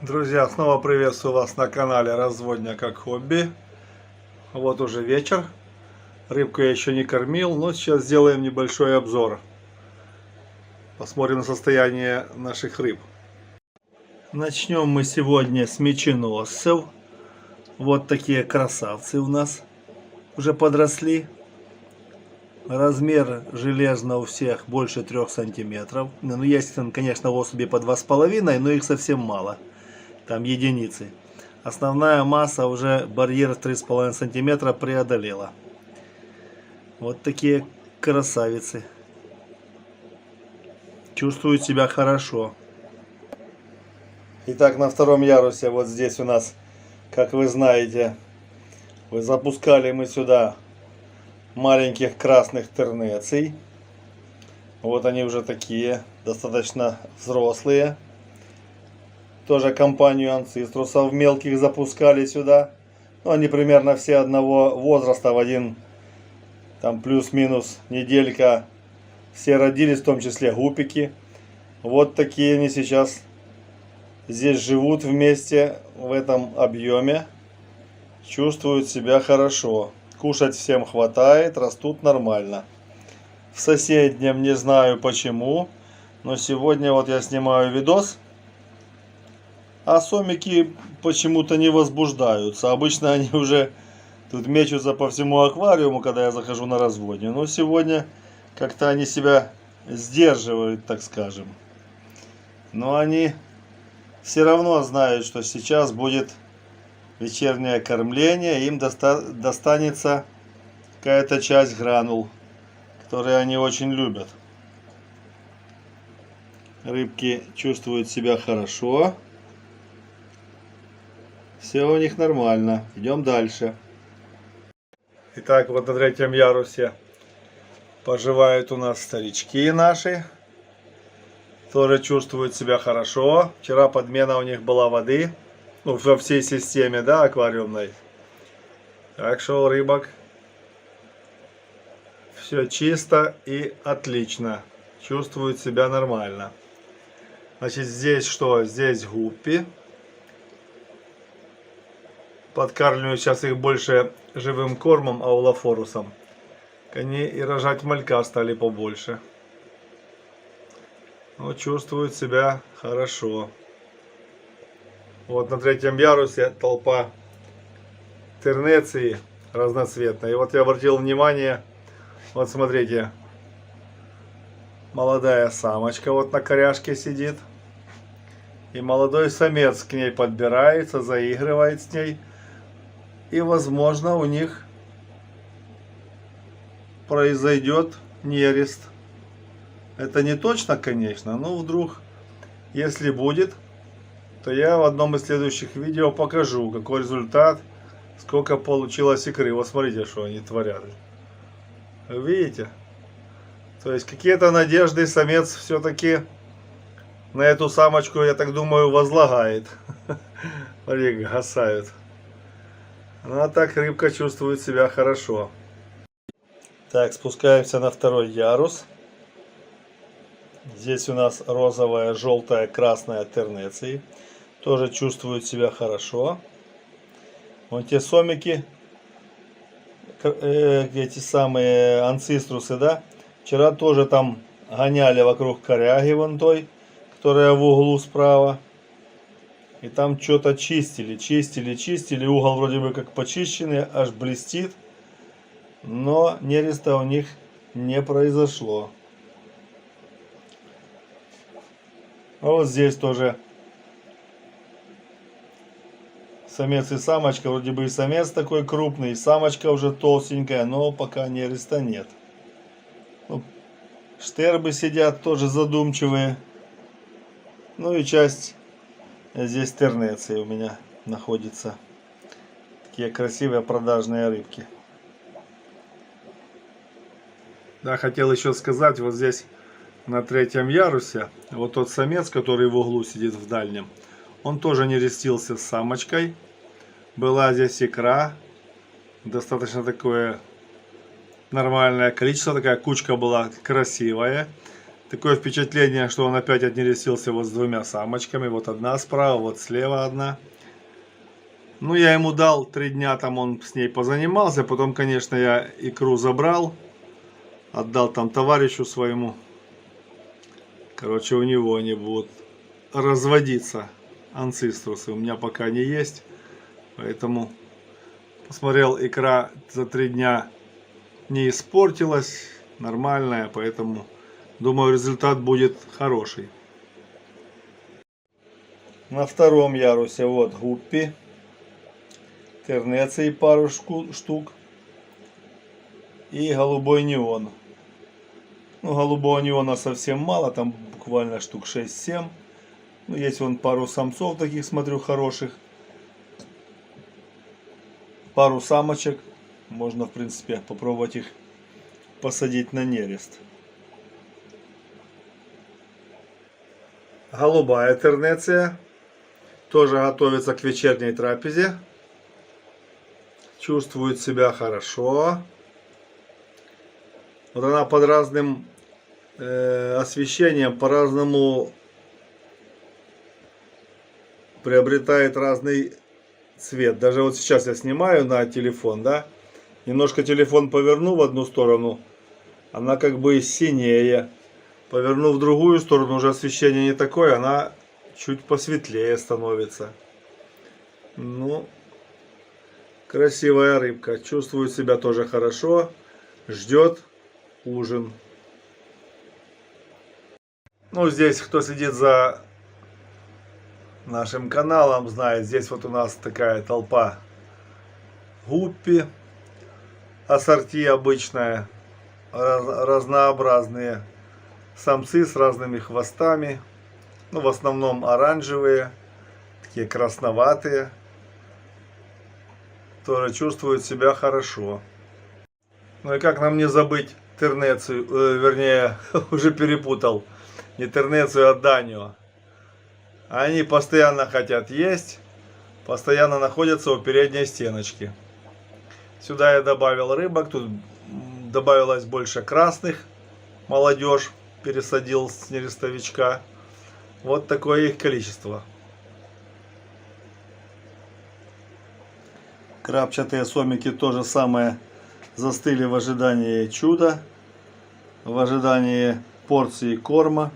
Друзья, снова приветствую вас на канале Разводня как хобби. Вот уже вечер. Рыбку я еще не кормил, но сейчас сделаем небольшой обзор. Посмотрим на состояние наших рыб. Начнем мы сегодня с меченосцев. Вот такие красавцы у нас уже подросли. Размер железно у всех больше 3 сантиметров. Ну, есть, конечно, особи по 2,5, но их совсем мало. Там единицы. Основная масса уже барьер 3,5 сантиметра преодолела. Вот такие красавицы. Чувствуют себя хорошо. Итак, на втором ярусе вот здесь у нас, как вы знаете, запускали мы сюда маленьких красных тернеций. Вот они уже такие, достаточно взрослые. Тоже компанию анциструсов мелких запускали сюда. Ну, они примерно все одного возраста, в один, там плюс-минус неделька. Все родились, в том числе гупики. Вот такие они сейчас здесь живут вместе в этом объеме. Чувствуют себя хорошо. Кушать всем хватает, растут нормально. В соседнем не знаю почему, но сегодня вот я снимаю видос. А сомики почему-то не возбуждаются. Обычно они уже тут мечутся по всему аквариуму, когда я захожу на разводню. Но сегодня как-то они себя сдерживают, так скажем. Но они все равно знают, что сейчас будет вечернее кормление. Им достанется какая-то часть гранул, которые они очень любят. Рыбки чувствуют себя хорошо. Все у них нормально. Идем дальше. Итак, вот на третьем ярусе поживают у нас старички наши. Тоже чувствуют себя хорошо. Вчера подмена у них была воды. Ну, во всей системе, да, аквариумной. Так что у рыбок все чисто и отлично. Чувствуют себя нормально. Значит, здесь что? Здесь гуппи. Подкармливаю сейчас их больше живым кормом, аулофорусом. Они и рожать малька стали побольше. Но чувствуют себя хорошо. Вот на третьем ярусе толпа тернеции разноцветная. И вот я обратил внимание, вот смотрите, молодая самочка вот на коряшке сидит. И молодой самец к ней подбирается, заигрывает с ней. И, возможно, у них произойдет нерест. Это не точно, конечно, но вдруг, если будет, то я в одном из следующих видео покажу, какой результат, сколько получилось икры. Вот смотрите, что они творят. Видите? То есть какие-то надежды самец все-таки на эту самочку, я так думаю, возлагает. Смотри, гасают. Ну а так рыбка чувствует себя хорошо. Так, спускаемся на второй ярус. Здесь у нас розовая, желтая, красная тернеции. Тоже чувствуют себя хорошо. Вот те сомики, эти самые анциструсы, да, вчера тоже там гоняли вокруг коряги вон той, которая в углу справа. И там что-то чистили. Угол вроде бы как почищенный, аж блестит. Но нереста у них не произошло. А вот здесь тоже самец и самочка. Вроде бы и самец такой крупный, и самочка уже толстенькая, но пока нереста нет. Ну, штербы сидят тоже задумчивые. Ну и часть здесь тернеции у меня находится. Такие красивые продажные рыбки. Да, хотел еще сказать, вот здесь на третьем ярусе, вот тот самец, который в углу сидит в дальнем, он тоже нерестился с самочкой. Была здесь икра, достаточно такое нормальное количество, такая кучка была красивая. Такое впечатление, что он опять отнерестился вот с двумя самочками. Вот одна справа, вот слева одна. Ну, я ему дал 3 дня, там он с ней позанимался. Потом, конечно, я икру забрал. Отдал там товарищу своему. Короче, у него они будут разводиться. Анциструсы у меня пока не есть. Поэтому посмотрел, икра за 3 дня не испортилась. Нормальная, поэтому думаю, результат будет хороший. На втором ярусе вот гуппи. Тернеций пару штук. И голубой неон. Ну, голубого неона совсем мало, там буквально штук 6-7. Ну, есть вон пару самцов таких, смотрю, хороших. Пару самочек. Можно, в принципе, попробовать их посадить на нерест. Голубая тернеция. Тоже готовится к вечерней трапезе. Чувствует себя хорошо. Вот она под разным освещением, по-разному приобретает разный цвет. Даже вот сейчас я снимаю на телефон, да. Немножко телефон поверну в одну сторону, она как бы синее. Поверну в другую сторону, уже освещение не такое, она чуть посветлее становится. Ну, красивая рыбка. Чувствует себя тоже хорошо. Ждет ужин. Ну, здесь, кто следит за нашим каналом, знает, здесь вот у нас такая толпа гуппи. Ассорти обычная, разнообразные самцы с разными хвостами. Ну, в основном оранжевые, такие красноватые. Тоже чувствуют себя хорошо. Ну и как нам не забыть тернецию, вернее, уже перепутал. Не тернецию, а данио. Они постоянно хотят есть, постоянно находятся у передней стеночки. Сюда я добавил рыбок, тут добавилось больше красных. Молодежь пересадил с нерестовичка. Вот такое их количество. Крапчатые сомики то же самое застыли в ожидании чуда, в ожидании порции корма.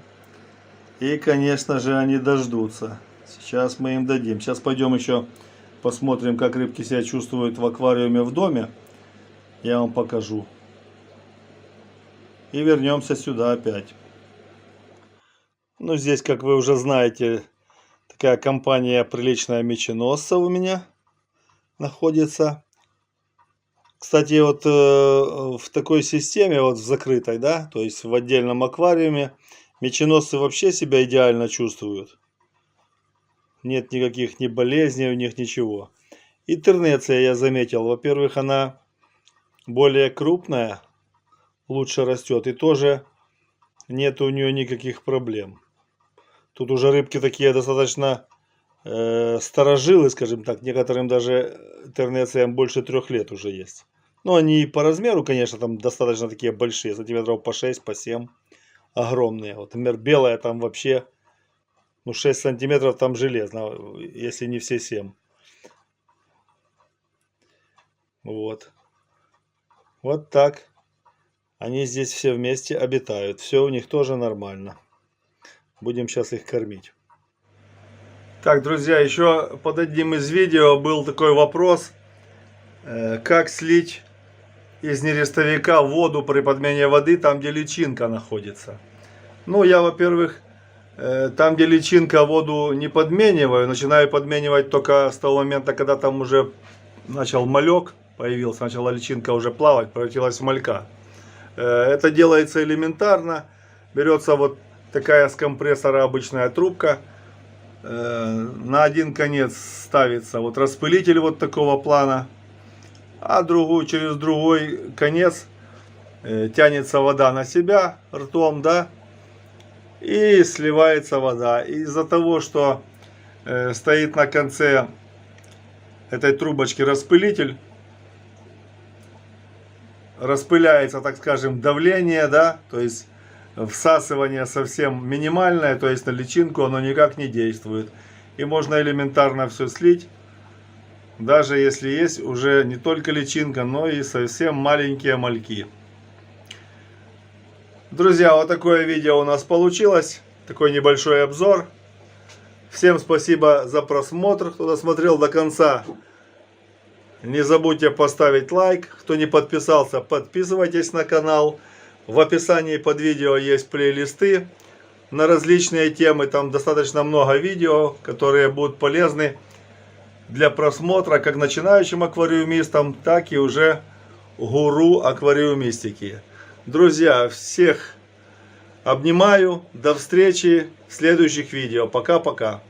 И, конечно же, они дождутся. Сейчас мы им дадим. Сейчас пойдем еще посмотрим, как рыбки себя чувствуют в аквариуме в доме. Я вам покажу. И вернемся сюда опять. Ну, здесь, как вы уже знаете, такая компания приличная меченосцев у меня находится. Кстати, вот в такой системе, вот в закрытой, да, то есть в отдельном аквариуме, меченосцы вообще себя идеально чувствуют. Нет никаких ни болезней у них, ничего. И тернеция я заметил. Во-первых, она более крупная, лучше растет. И тоже нет у нее никаких проблем. Тут уже рыбки такие достаточно старожилы, скажем так. Некоторым даже тернециям больше 3 лет уже есть. Ну, они по размеру, конечно, там достаточно такие большие. Сантиметров по 6, по 7. Огромные. Вот, например, белая там вообще, ну, 6 сантиметров там железно, если не все 7. Вот. Вот так. Они здесь все вместе обитают. Все у них тоже нормально. Будем сейчас их кормить. Так, друзья, еще под одним из видео был такой вопрос. Как слить из нерестовика воду при подмене воды там, где личинка находится. Ну, я, во-первых, там, где личинка, воду не подмениваю. Начинаю подменивать только с того момента, когда там уже начал малек появился. Начала личинка уже плавать, превратилась в малька. Это делается элементарно. Берется вот такая с компрессора обычная трубка. На один конец ставится вот распылитель вот такого плана. А через другой конец тянется вода на себя ртом, да, и сливается вода. Из-за того, что стоит на конце этой трубочки распылитель, распыляется, так скажем, давление, да, то есть всасывание совсем минимальное, то есть на личинку оно никак не действует. И можно элементарно все слить, даже если есть уже не только личинка, но и совсем маленькие мальки. Друзья, вот такое видео у нас получилось, такой небольшой обзор. Всем спасибо за просмотр, кто досмотрел до конца. Не забудьте поставить лайк. Кто не подписался, подписывайтесь на канал. В описании под видео есть плейлисты на различные темы. Там достаточно много видео, которые будут полезны для просмотра как начинающим аквариумистам, так и уже гуру аквариумистики. Друзья, всех обнимаю. До встречи в следующих видео. Пока-пока.